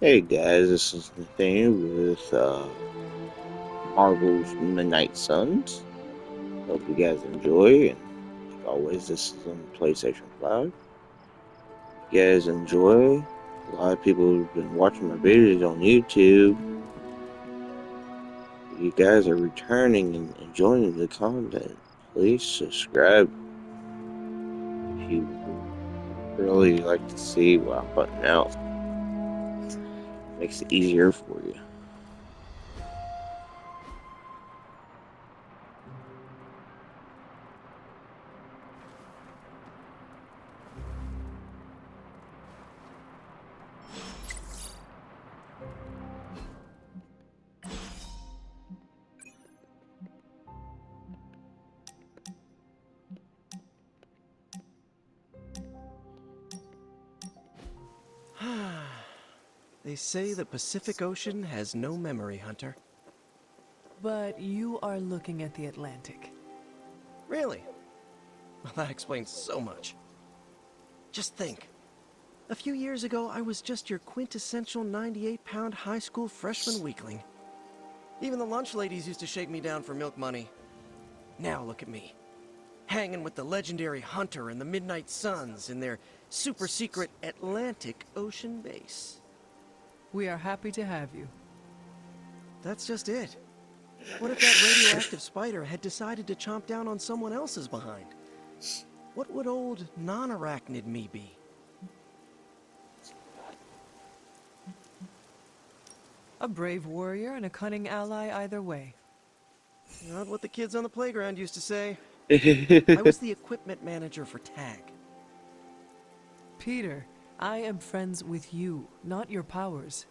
Hey guys, this is Nathaniel with Marvel's Midnight Suns. Hope you guys enjoy, and like always, this is on PlayStation 5. You guys enjoy. A lot of people have been watching my videos on YouTube. You guys are returning and enjoying the content. Please subscribe if you really like to see what I'm putting out. Makes it easier for you. They say the Pacific Ocean has no memory, Hunter. But you are looking at the Atlantic. Really? Well, that explains so much. Just think. A few years ago, I was just your quintessential 98-pound high school freshman weakling. Even the lunch ladies used to shake me down for milk money. Now look at me. Hanging with the legendary Hunter and the Midnight Suns in their super-secret Atlantic Ocean base. We are happy to have you. That's just it. What if that radioactive spider had decided to chomp down on someone else's behind? What would old non-arachnid me be? A brave warrior and a cunning ally either way. Not what the kids on the playground used to say. I Never was the equipment manager for TAG. Peter, I am friends with you, not your powers.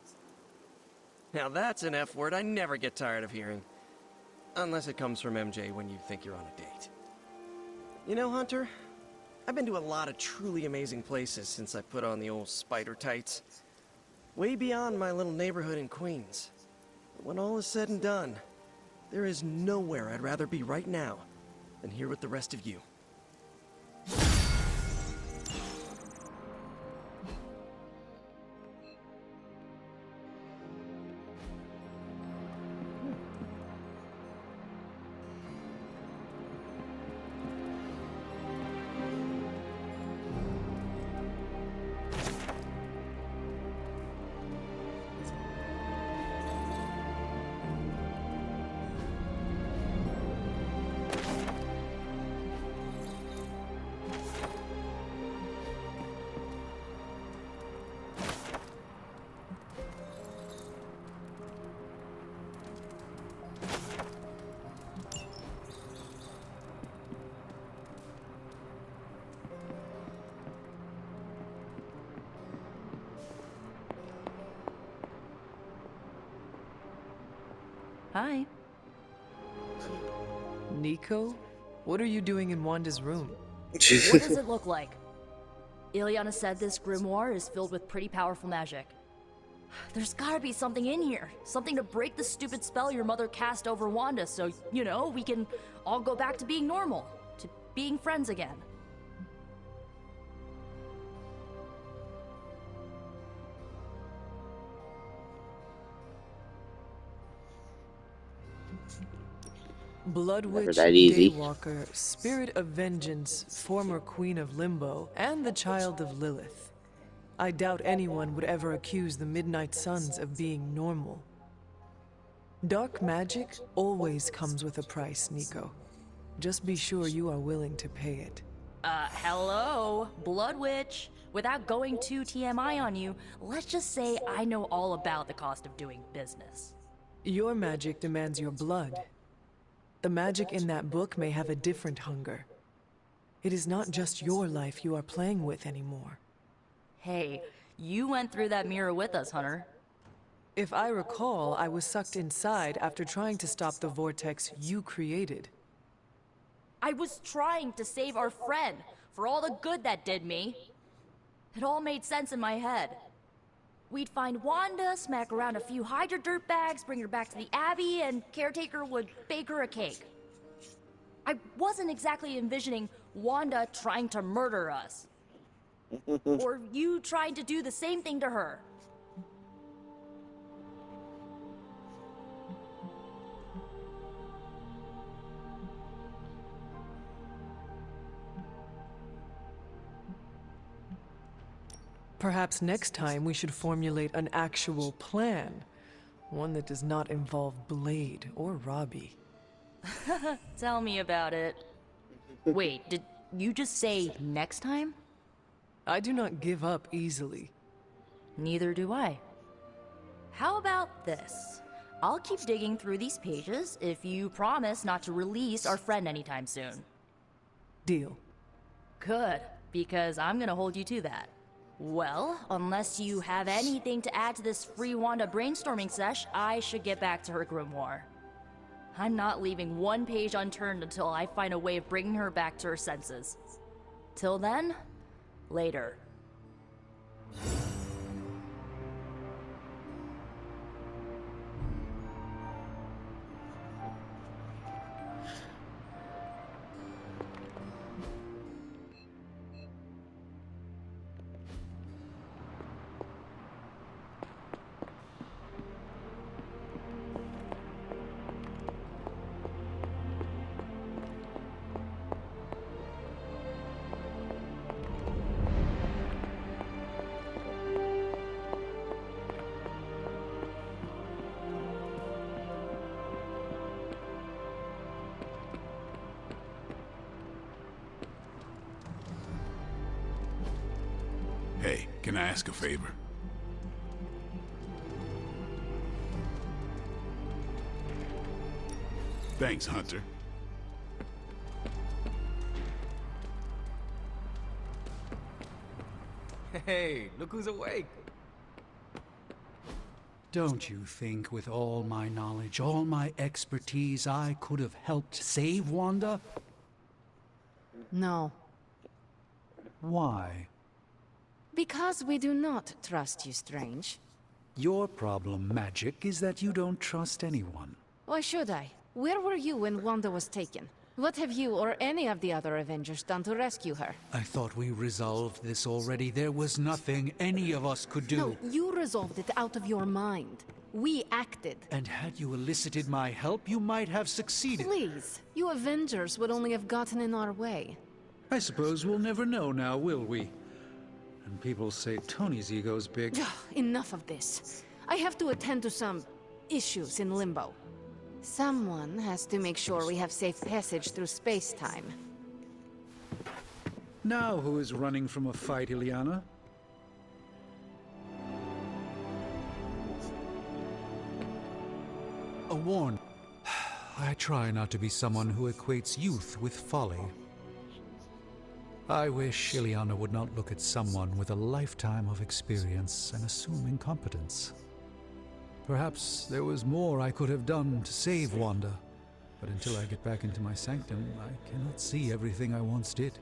Now that's an F word I never get tired of hearing. Unless it comes from MJ when you think you're on a date. You know, Hunter, I've been to a lot of truly amazing places since I put on the old spider tights. Way beyond my little neighborhood in Queens. But when all is said and done, there is nowhere I'd rather be right now than here with the rest of you. Hi. Nico? What are you doing in Wanda's room? What does it look like? Ileana said this grimoire is filled with pretty powerful magic. There's gotta be something in here. Something to break the stupid spell your mother cast over Wanda so, you know, we can all go back to being normal. To being friends again. Blood Witch, that easy. Daywalker, Spirit of Vengeance, former Queen of Limbo, and the Child of Lilith. I doubt anyone would ever accuse the Midnight Suns of being normal. Dark magic always comes with a price, Nico. Just be sure you are willing to pay it. Hello, Blood Witch. Without going too TMI on you, let's just say I know all about the cost of doing business. Your magic demands your blood. The magic in that book may have a different hunger. It is not just your life you are playing with anymore. Hey, you went through that mirror with us, Hunter. If I recall, I was sucked inside after trying to stop the vortex you created. I was trying to save our friend for all the good that did me. It all made sense in my head. We'd find Wanda, smack around a few Hydra dirtbags, bring her back to the Abbey, and Caretaker would bake her a cake. I wasn't exactly envisioning Wanda trying to murder us. Or you trying to do the same thing to her. Perhaps next time we should formulate an actual plan. One that does not involve Blade or Robbie. Tell me about it. Wait, did you just say next time? I do not give up easily. Neither do I. How about this? I'll keep digging through these pages if you promise not to release our friend anytime soon. Deal. Good, because I'm gonna hold you to that. Well, unless you have anything to add to this free Wanda brainstorming sesh, I should get back to her grimoire. I'm not leaving one page unturned until I find a way of bringing her back to her senses. Till then, later. Hey, can I ask a favor? Thanks, Hunter. Hey, look who's awake. Don't you think with all my knowledge, all my expertise, I could have helped save Wanda? No, Why? because we do not trust you, Strange. Your problem, Magic, is that you don't trust anyone. Why should I? Where were you when Wanda was taken? What have you or any of the other Avengers done to rescue her? I thought we resolved this already. There was nothing any of us could do. No, you resolved it out of your mind. We acted. And had you elicited my help, you might have succeeded. Please, you Avengers would only have gotten in our way. I suppose we'll never know now, will we? And people say Tony's ego's big. Enough of this. I have to attend to some issues in Limbo. Someone has to make sure we have safe passage through space-time. Now who is running from a fight, Illyana? A warning. I try not to be someone who equates youth with folly. I wish Illyana would not look at someone with a lifetime of experience and assume incompetence. Perhaps there was more I could have done to save Wanda, but until I get back into my sanctum, I cannot see everything I once did.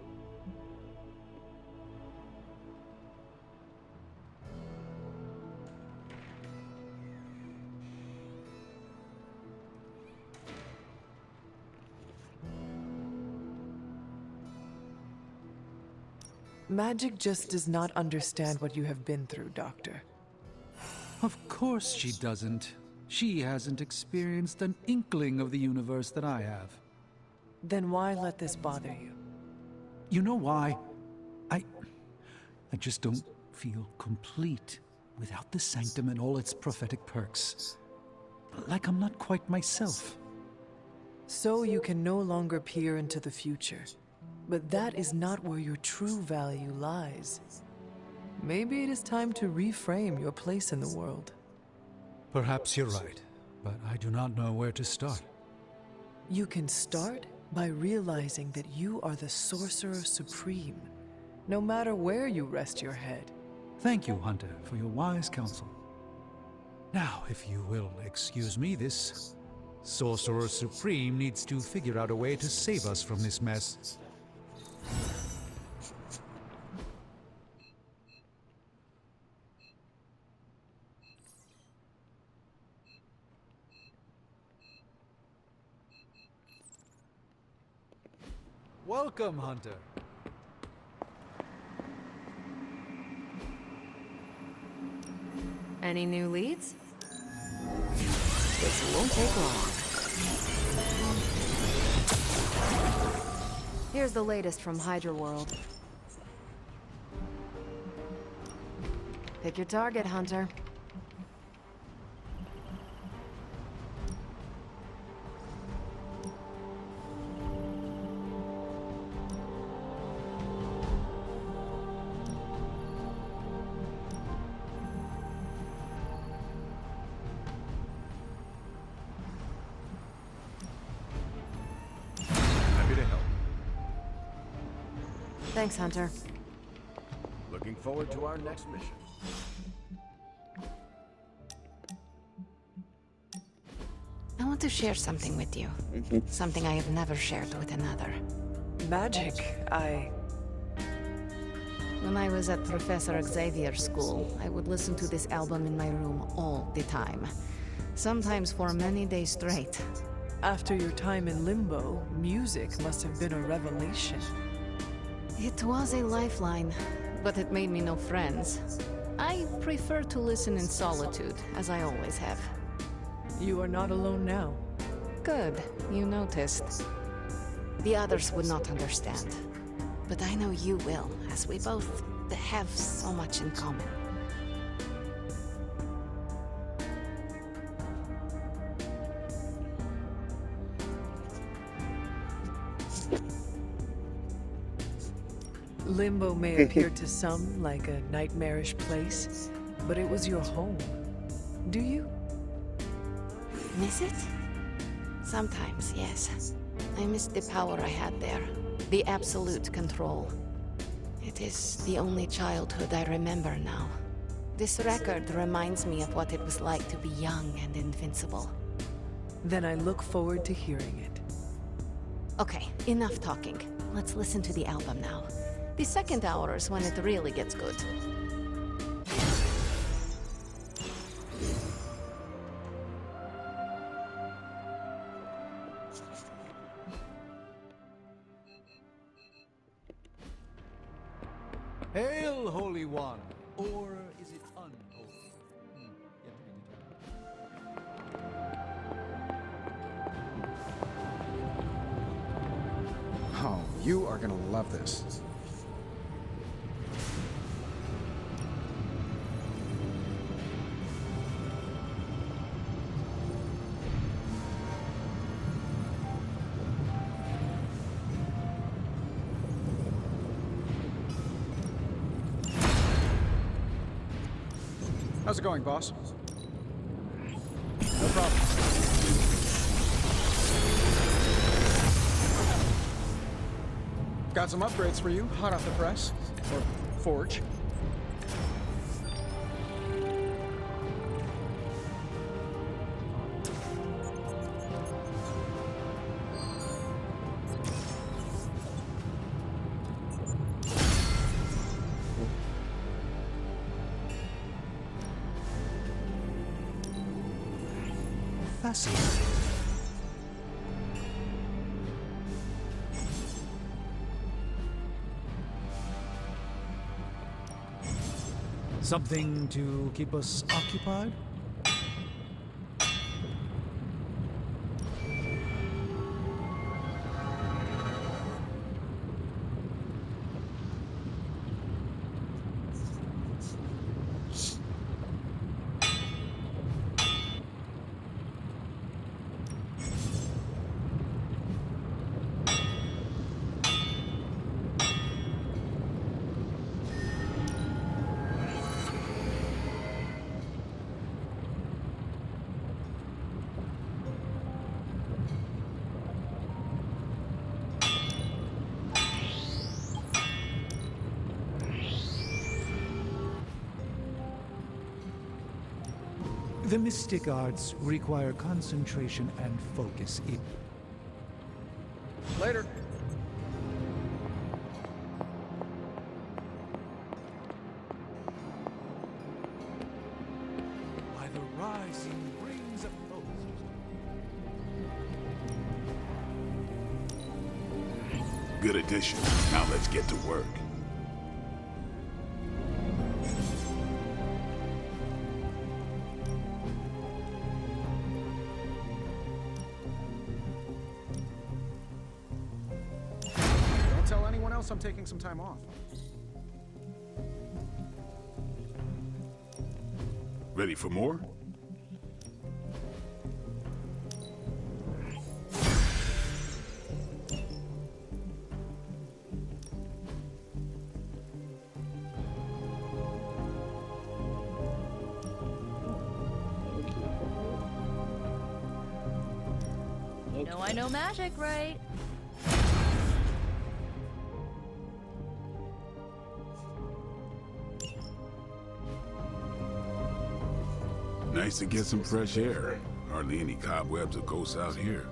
Magic just does not understand what you have been through, Doctor. Of course she doesn't. She hasn't experienced an inkling of the universe that I have. Then why let this bother you? You know why? I just don't feel complete without the sanctum and all its prophetic perks. Like I'm not quite myself. So you can no longer peer into the future. But that is not where your true value lies. Maybe it is time to reframe your place in the world. Perhaps you're right, but I do not know where to start. You can start by realizing that you are the Sorcerer Supreme, no matter where you rest your head. Thank you, Hunter, for your wise counsel. Now, if you will excuse me, this Sorcerer Supreme needs to figure out a way to save us from this mess. Welcome, Hunter. Any new leads? This won't take long. Here's the latest from Hydra World. Pick your target, Hunter. Happy to help. Thanks, Hunter. Looking forward to our next mission. I want to share something with you. Something I have never shared with another. Magic, When I was at Professor Xavier's school, I would listen to this album in my room all the time. Sometimes for many days straight. After your time in Limbo, music must have been a revelation. It was a lifeline, but it made me no friends. I prefer to listen in solitude, as I always have. You are not alone now. Good, you noticed. The others would not understand. But I know you will, as we both have so much in common. Limbo may appear to some like a nightmarish place, but it was your home. Do you? Miss it? Sometimes, yes. I miss the power I had there. The absolute control. It is the only childhood I remember now. This record reminds me of what it was like to be young and invincible. Then I look forward to hearing it. Okay, enough talking. Let's listen to the album now. The second hour is when it really gets good. Hail, Holy One! Or is it unholy? Yet to be determined. Oh, you are gonna love this. How's it going, boss? No problem. Got some upgrades for you, hot off the press. Or forge. Fascinating. Something to keep us occupied? The mystic arts require concentration and focus. Later. By the rising rings of Good addition. Now let's get to work. Don't tell anyone else I'm taking some time off. Ready for more? You know I know magic, right? Nice to get some fresh air. Hardly any cobwebs or ghosts out here.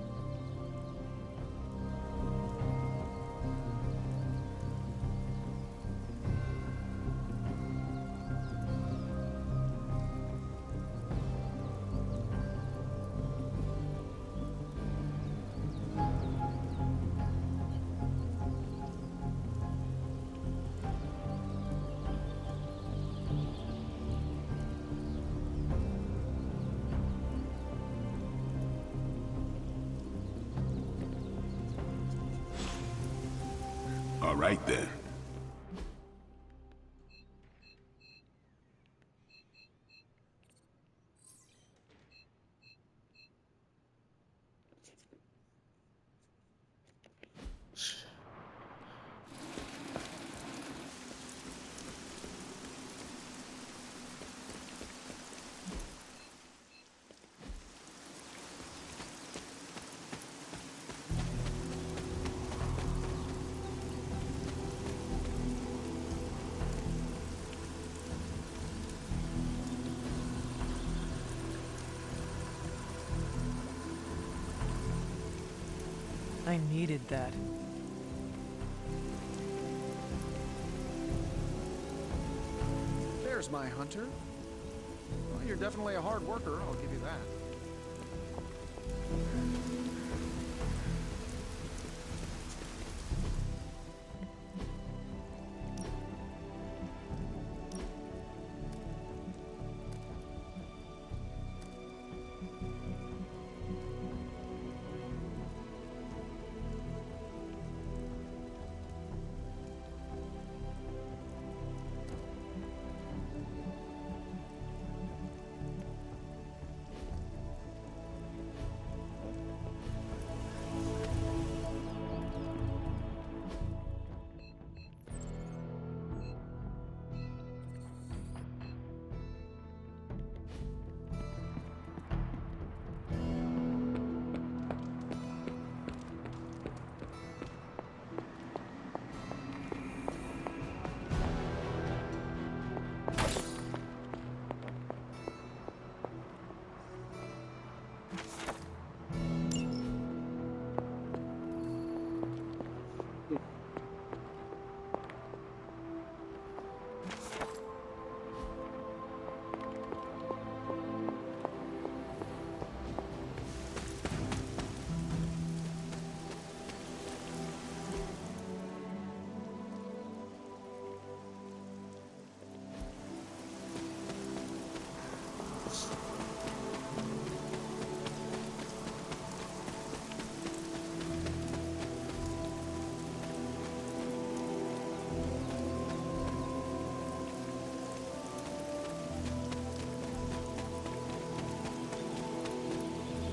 All right then. I needed that. There's my hunter. Well, you're definitely a hard worker, I'll give you that.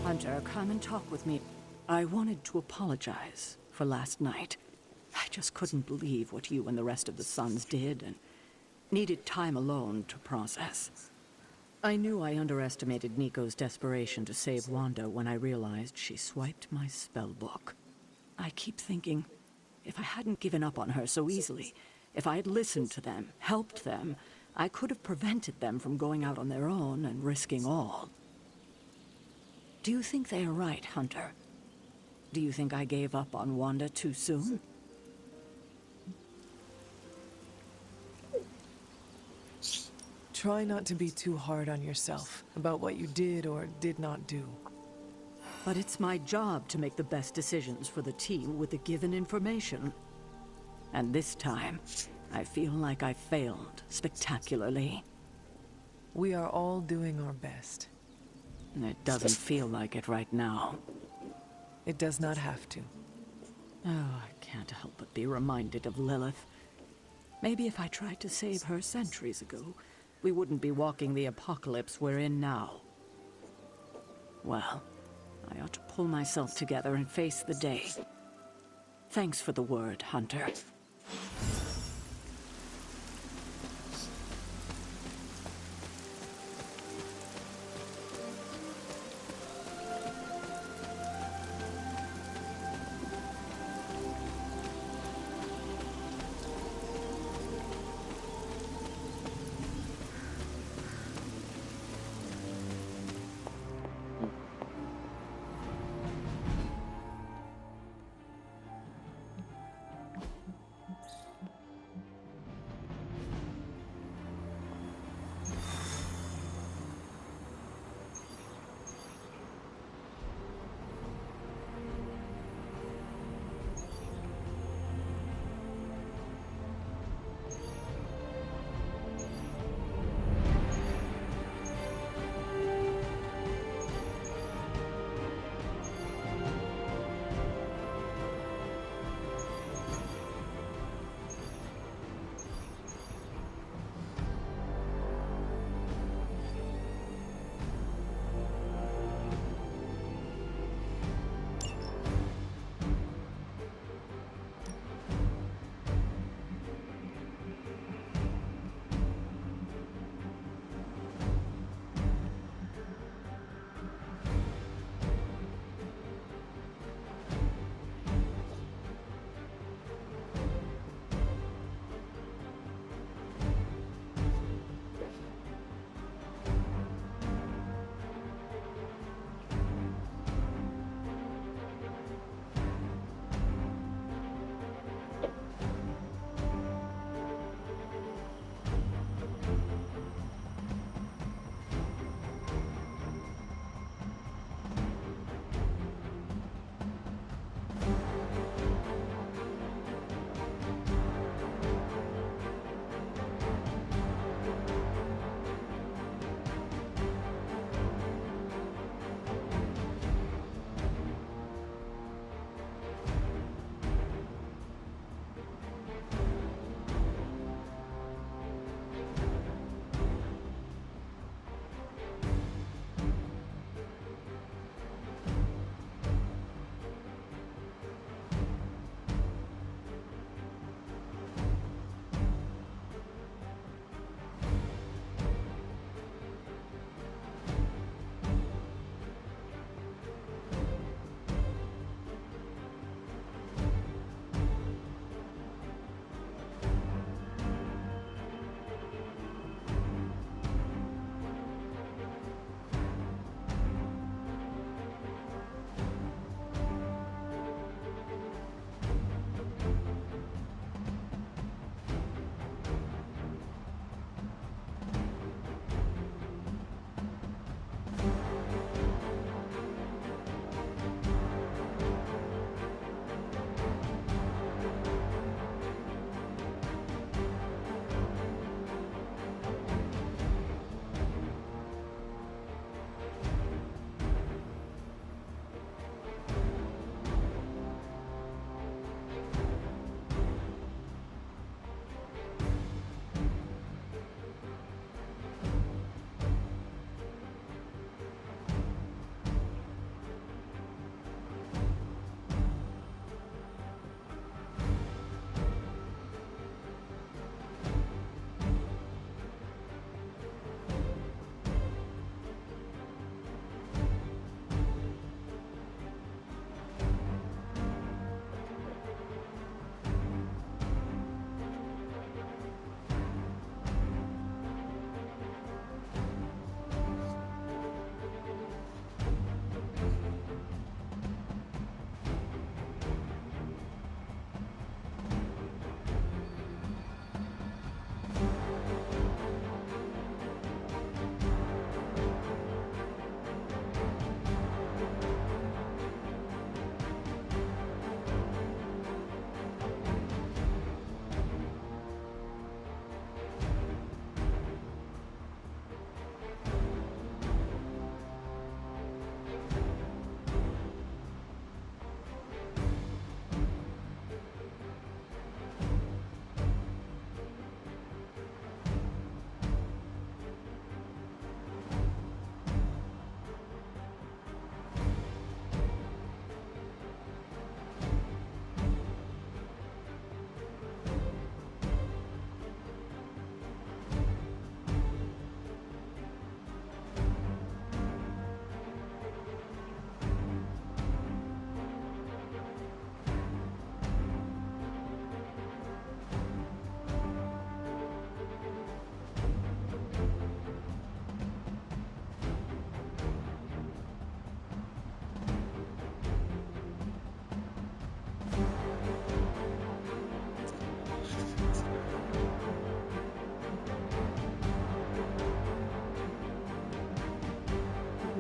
Hunter, come and talk with me. I wanted to apologize for last night. I just couldn't believe what you and the rest of the Sons did, and needed time alone to process. I knew I underestimated Nico's desperation to save Wanda when I realized she swiped my spellbook. I keep thinking, if I hadn't given up on her so easily, if I had listened to them, helped them, I could have prevented them from going out on their own and risking all. Do you think they are right, Hunter? Do you think I gave up on Wanda too soon? Try not to be too hard on yourself about what you did or did not do. But it's my job to make the best decisions for the team with the given information. And this time, I feel like I failed spectacularly. We are all doing our best. It doesn't feel like it right now. It does not have to. Oh, I can't help but be reminded of Lilith. Maybe if I tried to save her centuries ago, we wouldn't be walking the apocalypse we're in now. Well, I ought to pull myself together and face the day. Thanks for the word, Hunter.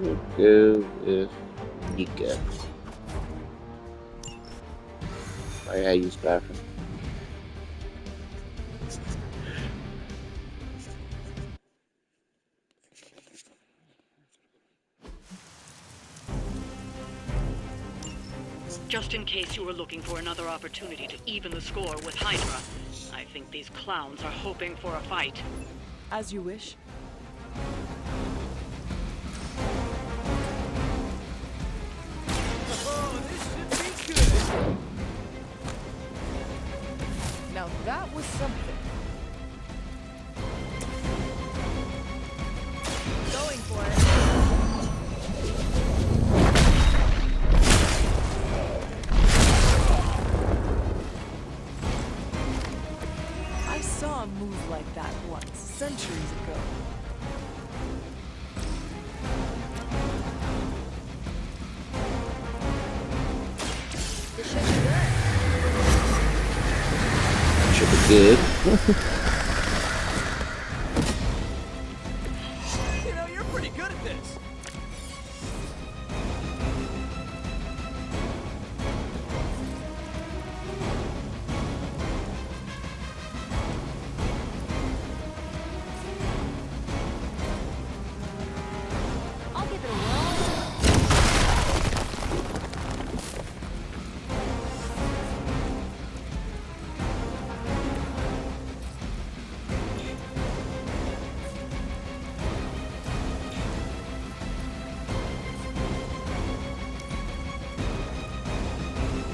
We'll go with Nika. I gotta use bathroom. Just in case you were looking for another opportunity to even the score with Hydra, I think these clowns are hoping for a fight. As you wish. Oh, this should be good. Now that was something. Going for it. I saw a move like that once, centuries ago. This should be good. Should be good. You know, you're pretty good at this. I'll give it a whirl.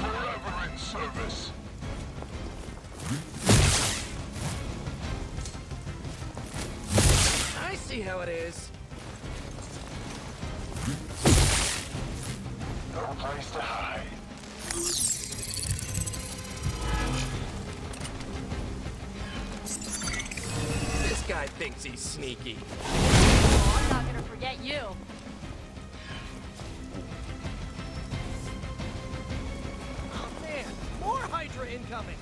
Forever in service. I see how it is. No place to hide. This guy thinks he's sneaky. Oh, I'm not gonna forget you. Oh man, more Hydra incoming.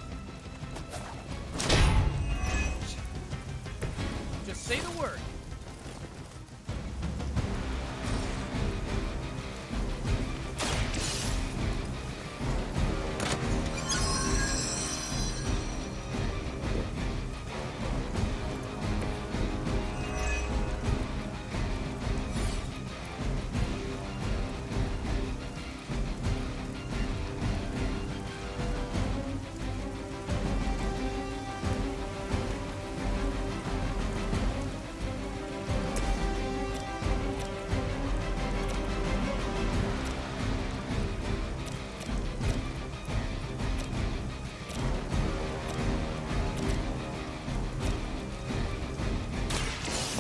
Just say the word.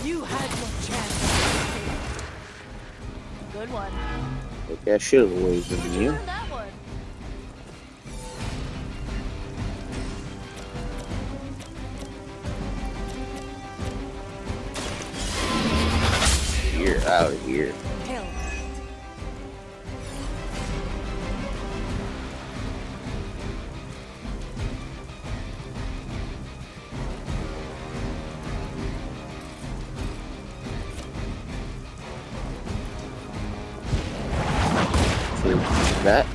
You had your chance. Good one. Okay, I should have always Where'd been you you. learn that one? You're out of here. Hell. So that.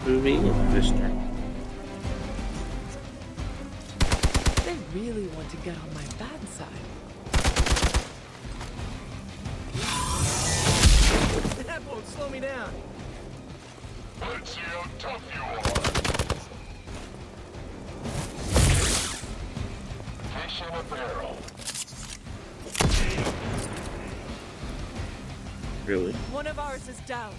Movie interesting. They really want to get on my bad side. That won't slow me down. Let's see how tough you are. Fish in a barrel. Really? One of ours is down.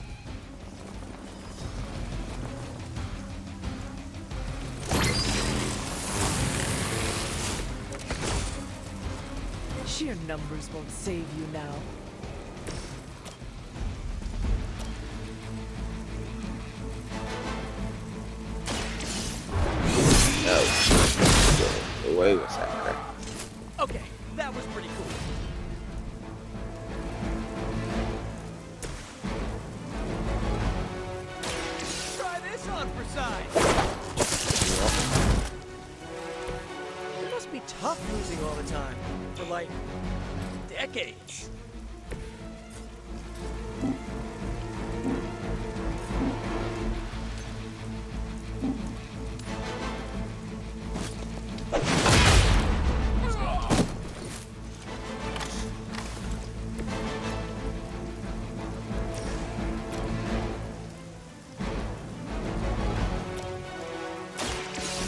Sheer numbers won't save you now. Oh. Go away with that crap. Okay, that was pretty cool. Try this like decades.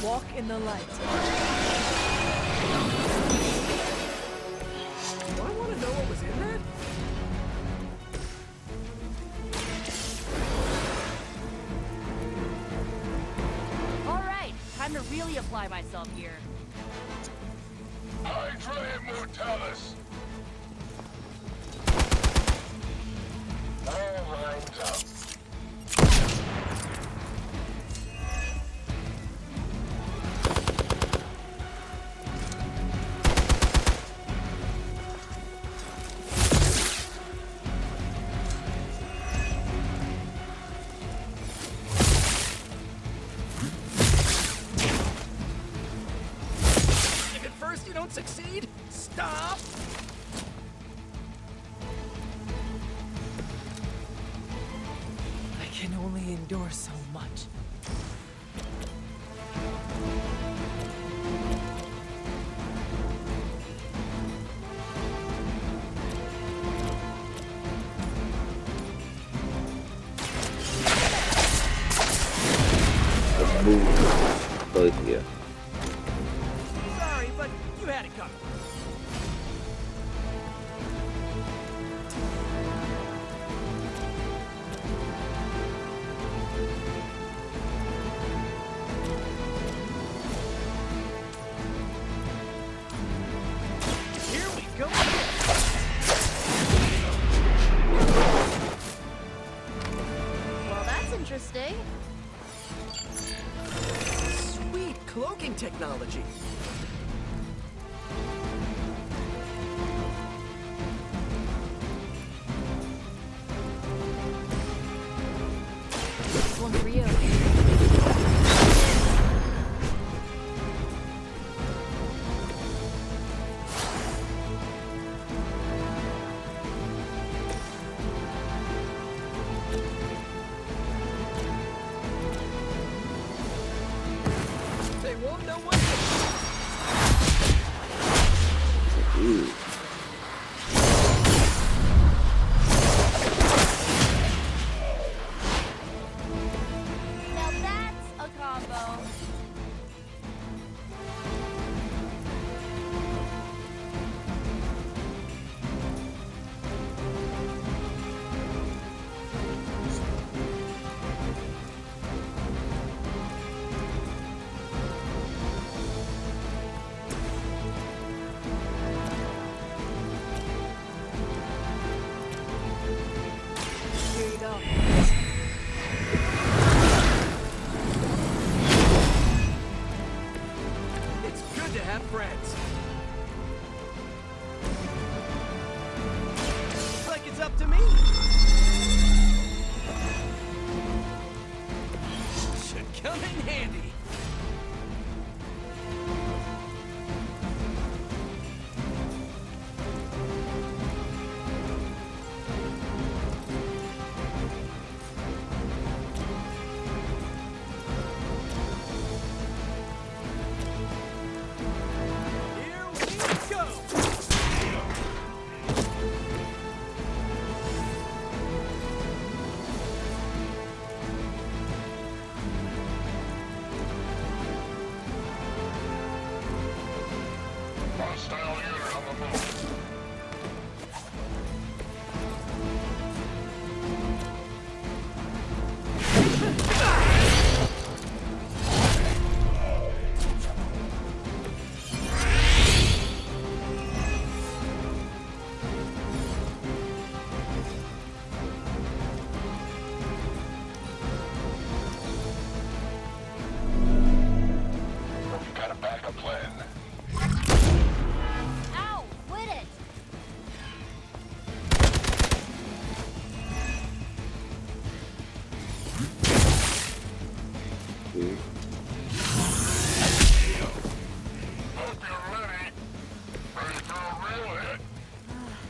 Walk in the light. Do I want to know what was in that? All right, time to really apply myself here. Hydra Immortalis! All lines up. If at first you don't succeed, stop! I can only endure so much. Let's move both of you. Sorry, but you had it coming. Here we go. Well, that's interesting. Sweet cloaking technology. This one's for you. They won't know what hit.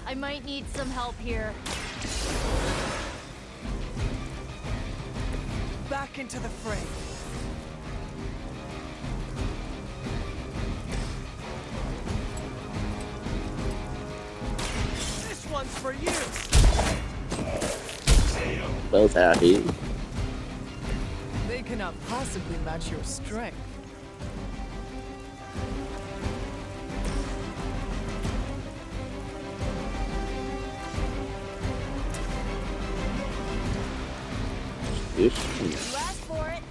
I might need some help here. Back into the fray. This one's for you! Both happy. They cannot possibly match your strength. Yes. You asked for it.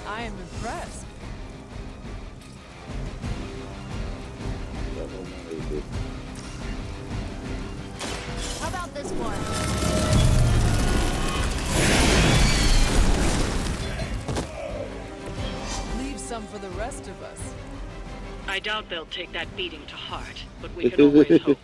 I am impressed. How about this one? Leave some for the rest of us. I doubt they'll take that beating to heart, but we can always hope.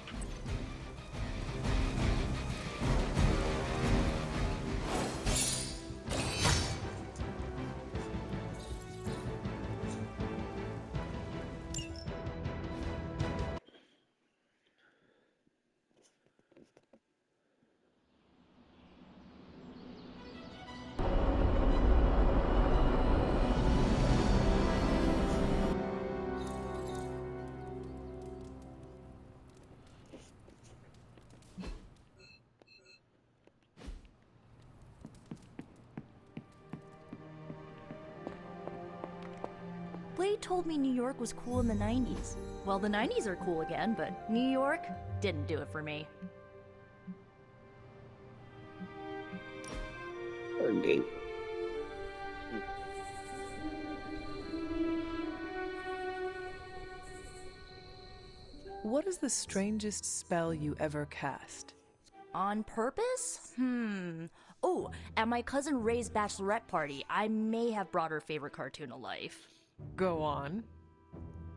Blade told me New York was cool in the 90s. Well, the 90s are cool again, but New York didn't do it for me. Okay. What is the strangest spell you ever cast? On purpose? Oh, at my cousin Ray's bachelorette party, I may have brought her favorite cartoon to life. Go on.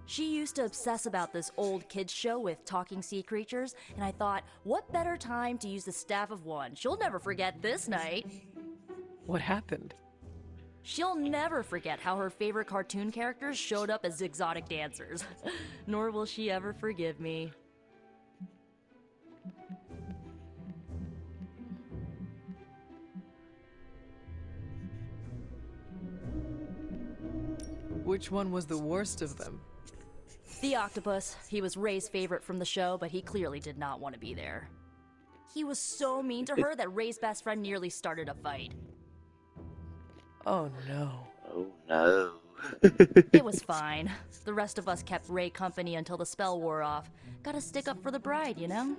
She used to obsess about this old kids show with talking sea creatures, and I thought, what better time to use the Staff of One? She'll never forget this night. What happened? She'll never forget how her favorite cartoon characters showed up as exotic dancers. Nor will she ever forgive me. Which one was the worst of them? The octopus. He was Ray's favorite from the show, but he clearly did not want to be there. He was so mean to her that Ray's best friend nearly started a fight. Oh no. Oh no. It was fine. The rest of us kept Ray company until the spell wore off. Gotta stick up for the bride, you know?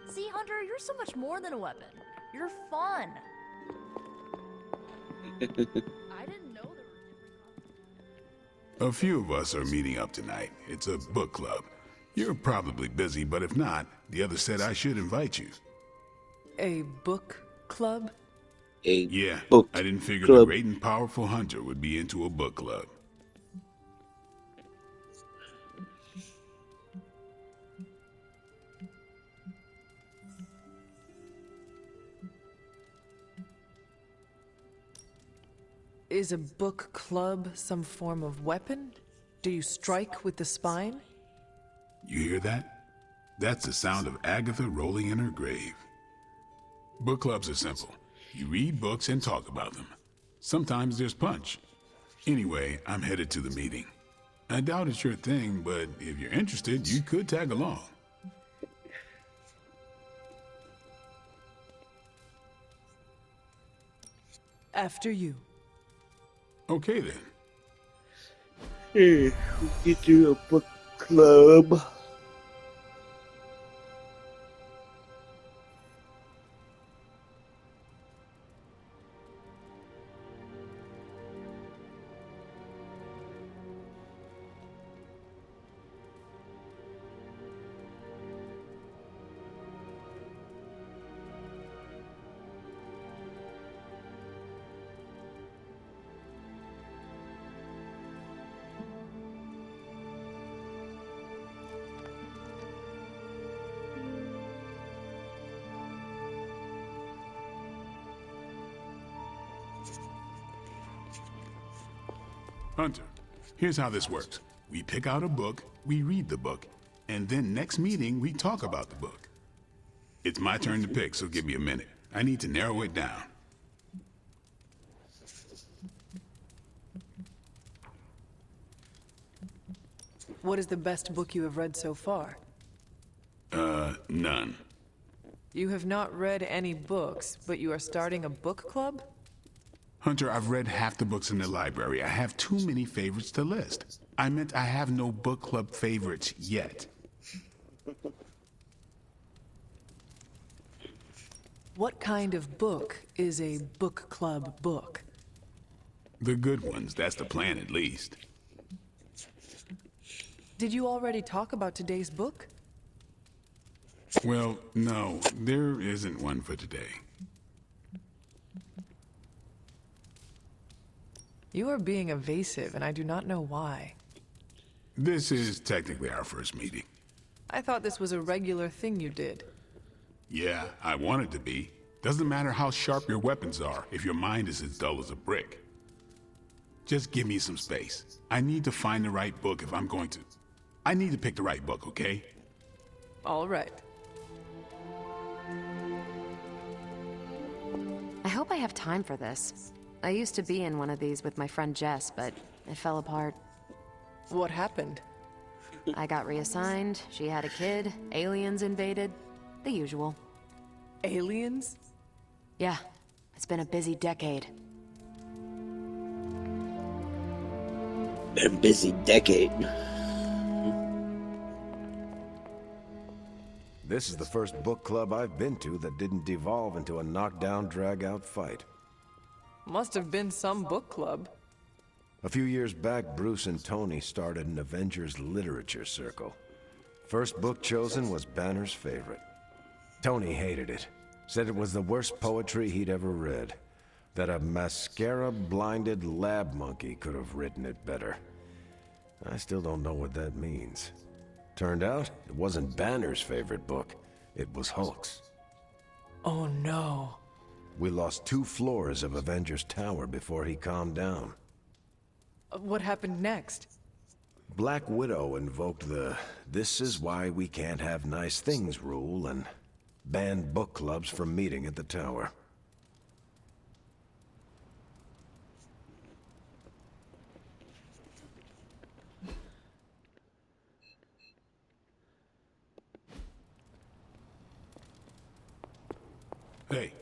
See, Hunter, you're so much more than a weapon. You're fun. I didn't know there were different... A few of us are meeting up tonight. It's a book club. You're probably busy, but if not, the other said I should invite you. A book club? Yeah, book I didn't figure club. the great and powerful Hunter would be into a book club. Is a book club some form of weapon? Do you strike with the spine? You hear that? That's the sound of Agatha rolling in her grave. Book clubs are simple. You read books and talk about them. Sometimes there's punch. Anyway, I'm headed to the meeting. I doubt it's your thing, but if you're interested, you could tag along. After you. Okay then. Hey, we could do a book club. Hunter, here's how this works. We pick out a book, we read the book, and then next meeting we talk about the book. It's my turn to pick, so give me a minute. I need to narrow it down. What is the best book you have read so far? None. You have not read any books, but you are starting a book club? Hunter, I've read half the books in the library. I have too many favorites to list. I meant I have no book club favorites yet. What kind of book is a book club book? The good ones, that's the plan at least. Did you already talk about today's book? Well, no, there isn't one for today. You are being evasive, and I do not know why. This is technically our first meeting. I thought this was a regular thing you did. Yeah, I want it to be. Doesn't matter how sharp your weapons are if your mind is as dull as a brick. Just give me some space. I need to find the right book if I'm going to. I need to pick the right book, okay? All right. I hope I have time for this. I used to be in one of these with my friend Jess, but it fell apart. What happened? I got reassigned, she had a kid, aliens invaded, the usual. Aliens? Yeah, it's been a busy decade. A busy decade. This is the first book club I've been to that didn't devolve into a knockdown, drag-out fight. Must have been some book club. A few years back, Bruce and Tony started an Avengers literature circle. First book chosen was Banner's favorite. Tony hated it. Said it was the worst poetry he'd ever read. That a mascara-blinded lab monkey could have written it better. I still don't know what that means. Turned out, it wasn't Banner's favorite book. It was Hulk's. Oh no. We lost 2 floors of Avengers Tower before he calmed down. What happened next? Black Widow invoked the "this is why we can't have nice things" rule and banned book clubs from meeting at the tower. Hey.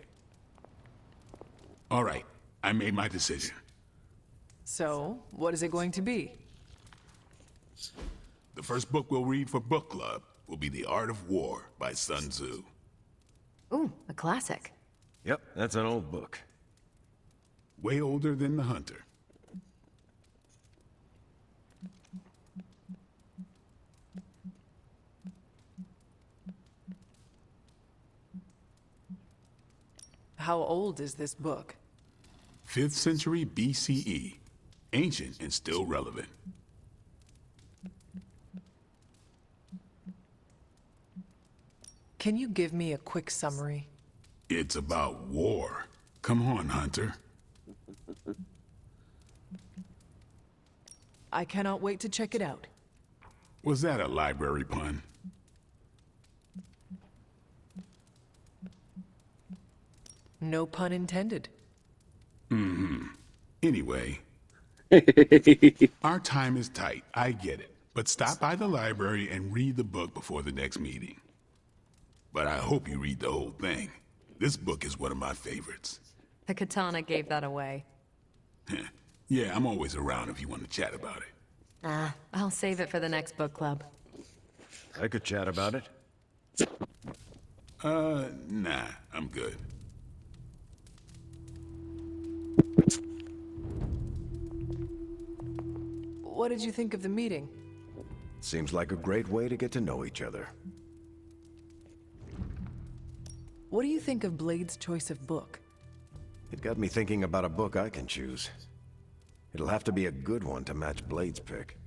All right, I made my decision. So, what is it going to be? The first book we'll read for book club will be The Art of War by Sun Tzu. Ooh, a classic. Yep, that's an old book. Way older than The Hunter. How old is this book? 5th century BCE. Ancient and still relevant. Can you give me a quick summary? It's about war. Come on, Hunter. I cannot wait to check it out. Was that a library pun? No pun intended. Anyway, our time is tight, I get it. But stop by the library and read the book before the next meeting. But I hope you read the whole thing. This book is one of my favorites. The katana gave that away. Yeah, I'm always around if you want to chat about it. I'll save it for the next book club. I could chat about it. Nah, I'm good. What did you think of the meeting? Seems like a great way to get to know each other. What do you think of Blade's choice of book? It got me thinking about a book I can choose. It'll have to be a good one to match Blade's pick.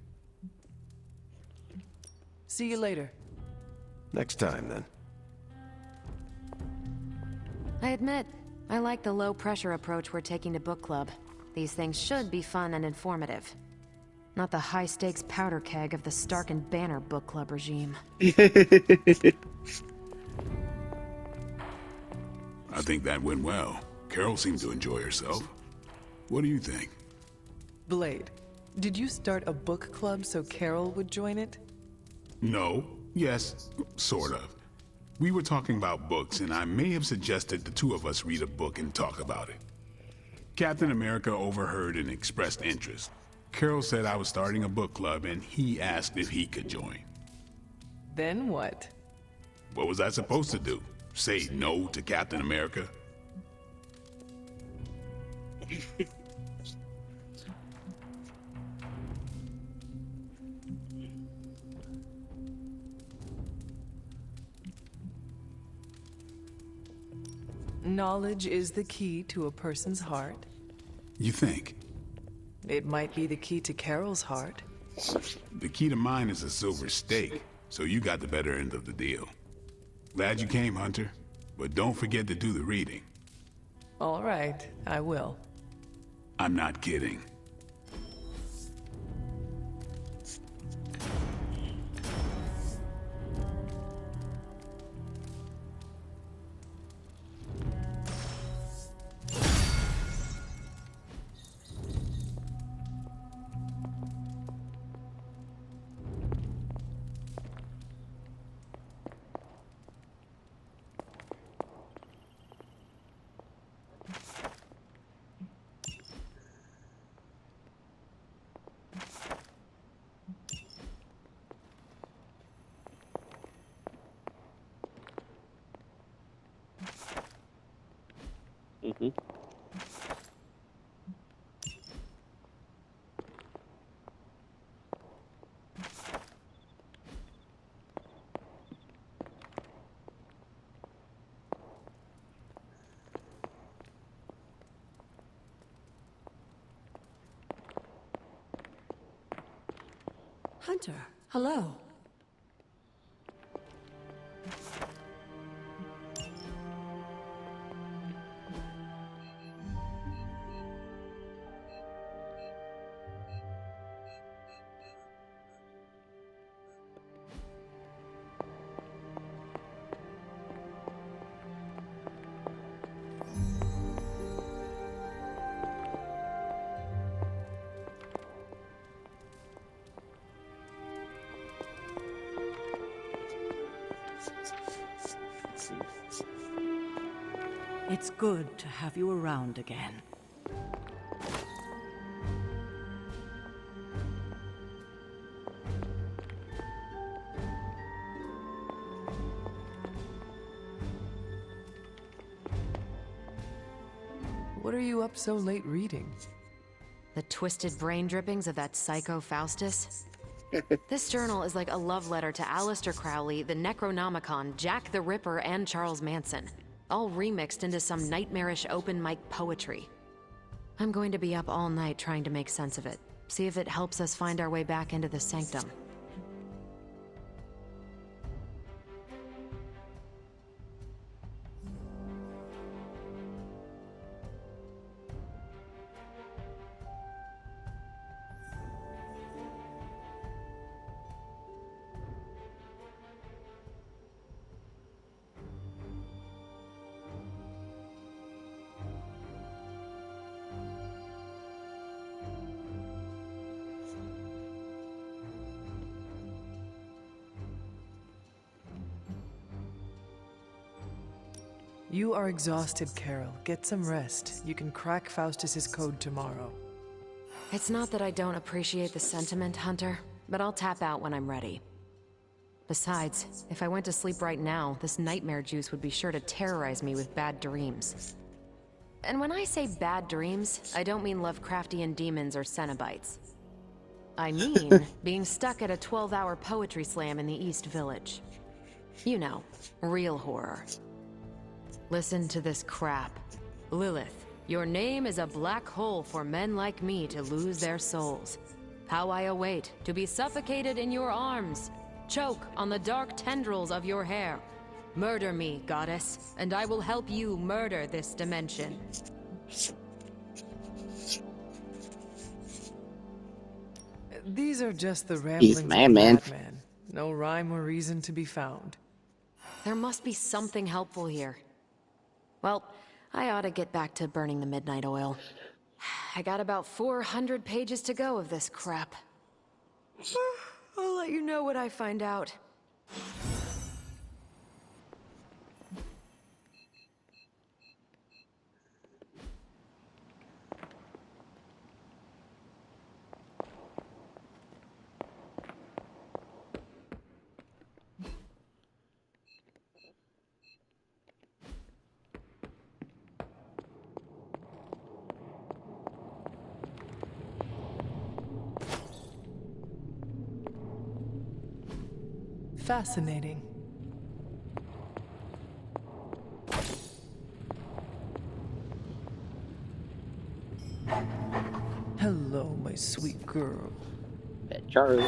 See you later. Next time, then. I admit, I like the low-pressure approach we're taking to book club. These things should be fun and informative. Not the high-stakes powder keg of the Stark and Banner book club regime. I think that went well. Carol seemed to enjoy herself. What do you think? Blade, did you start a book club so Carol would join it? No. Yes. Sort of. We were talking about books, and I may have suggested the two of us read a book and talk about it. Captain America overheard and expressed interest. Carol said I was starting a book club, and he asked if he could join. Then what? What was I supposed to do? Say no to Captain America? Knowledge is the key to a person's heart. You think? It might be the key to Carol's heart. The key to mine is a silver stake, so you got the better end of the deal. Glad you came, Hunter, but don't forget to do the reading. All right, I will. I'm not kidding. Mm-hmm. Hunter, hello. It's good to have you around again. What are you up so late reading? The twisted brain drippings of that psycho Faustus? This journal is like a love letter to Aleister Crowley, the Necronomicon, Jack the Ripper, and Charles Manson. All remixed into some nightmarish open mic poetry. I'm going to be up all night trying to make sense of it. See if it helps us find our way back into the sanctum. You are exhausted, Carol. Get some rest. You can crack Faustus's code tomorrow. It's not that I don't appreciate the sentiment, Hunter, but I'll tap out when I'm ready. Besides, if I went to sleep right now, this nightmare juice would be sure to terrorize me with bad dreams. And when I say bad dreams, I don't mean Lovecraftian demons or Cenobites. I mean being stuck at a 12-hour poetry slam in the East Village. You know, real horror. Listen to this crap. Lilith, your name is a black hole for men like me to lose their souls. How I await to be suffocated in your arms. Choke on the dark tendrils of your hair. Murder me, goddess, and I will help you murder this dimension. These are just the He's ramblings of the madman. madman. No rhyme or reason to be found. There must be something helpful here. Well, I ought to get back to burning the midnight oil. I got about 400 pages to go of this crap. I'll let you know what I find out. Fascinating. Hello, my sweet girl. That Charlie.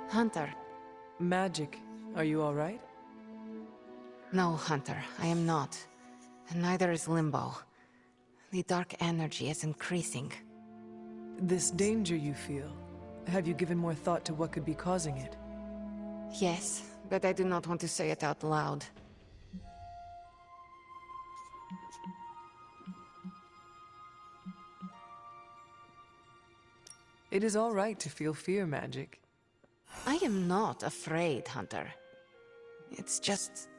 Hunter. Magic. Are you all right? No, Hunter, I am not. And neither is Limbo. The dark energy is increasing. This danger you feel, have you given more thought to what could be causing it? Yes, but I do not want to say it out loud. It is all right to feel fear, Magic. I am not afraid, Hunter. It's just...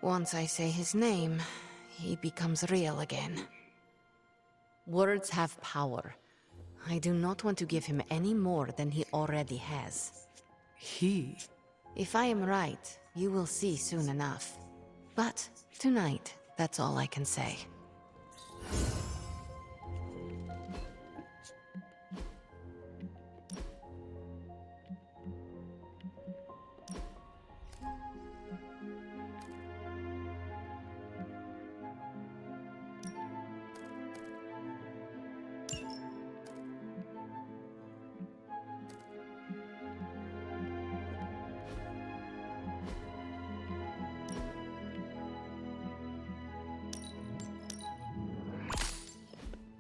once I say his name, he becomes real again. Words have power. I do not want to give him any more than he already has. He? If I am right, you will see soon enough. But tonight, that's all I can say.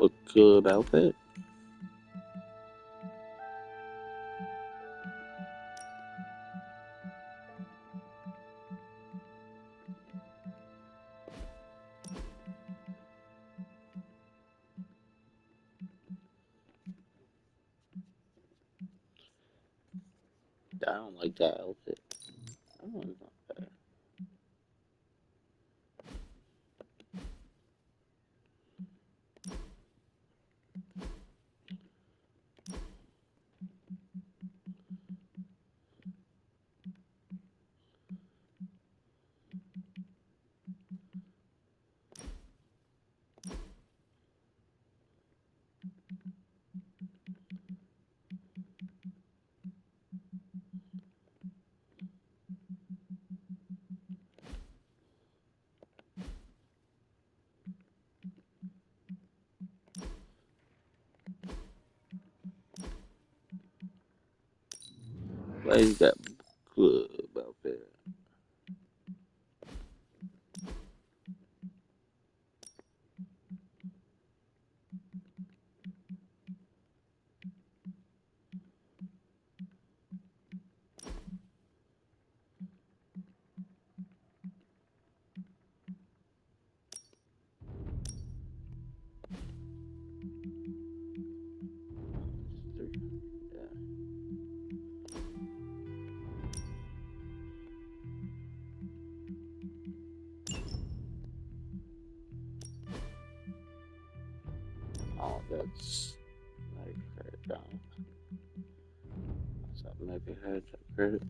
Look good outfit. I don't like that outfit. Oh, it's not bad. Why is that good outfit? Oh, that's like credit down. So maybe I had that credit.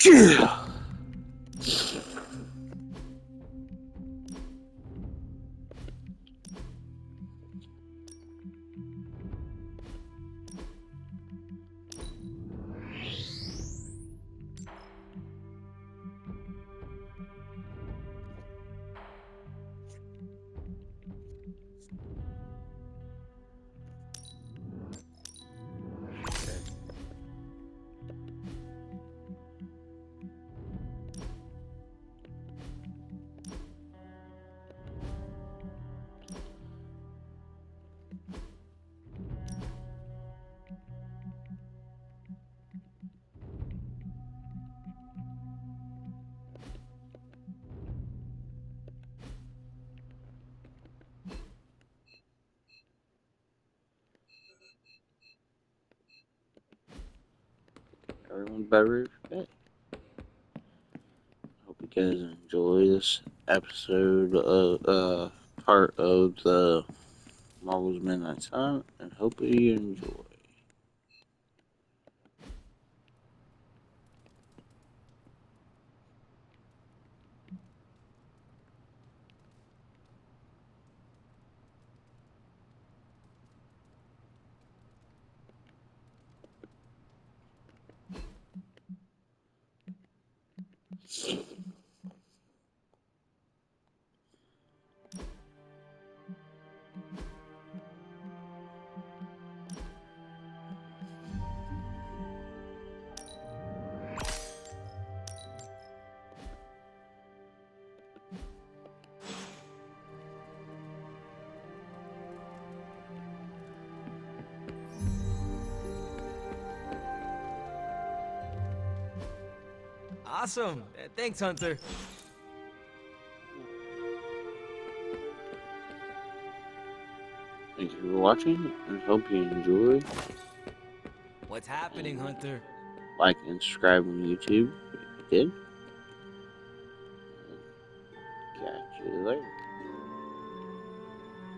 Yeah. Everyone better bed. Hope you guys enjoy this episode of part of the Marvel's Midnight Sun, and hope you enjoy. Awesome. Thanks, Hunter. Thank you for watching, and hope you enjoy. What's happening, Hunter? Like and subscribe on YouTube if you did. Catch you later.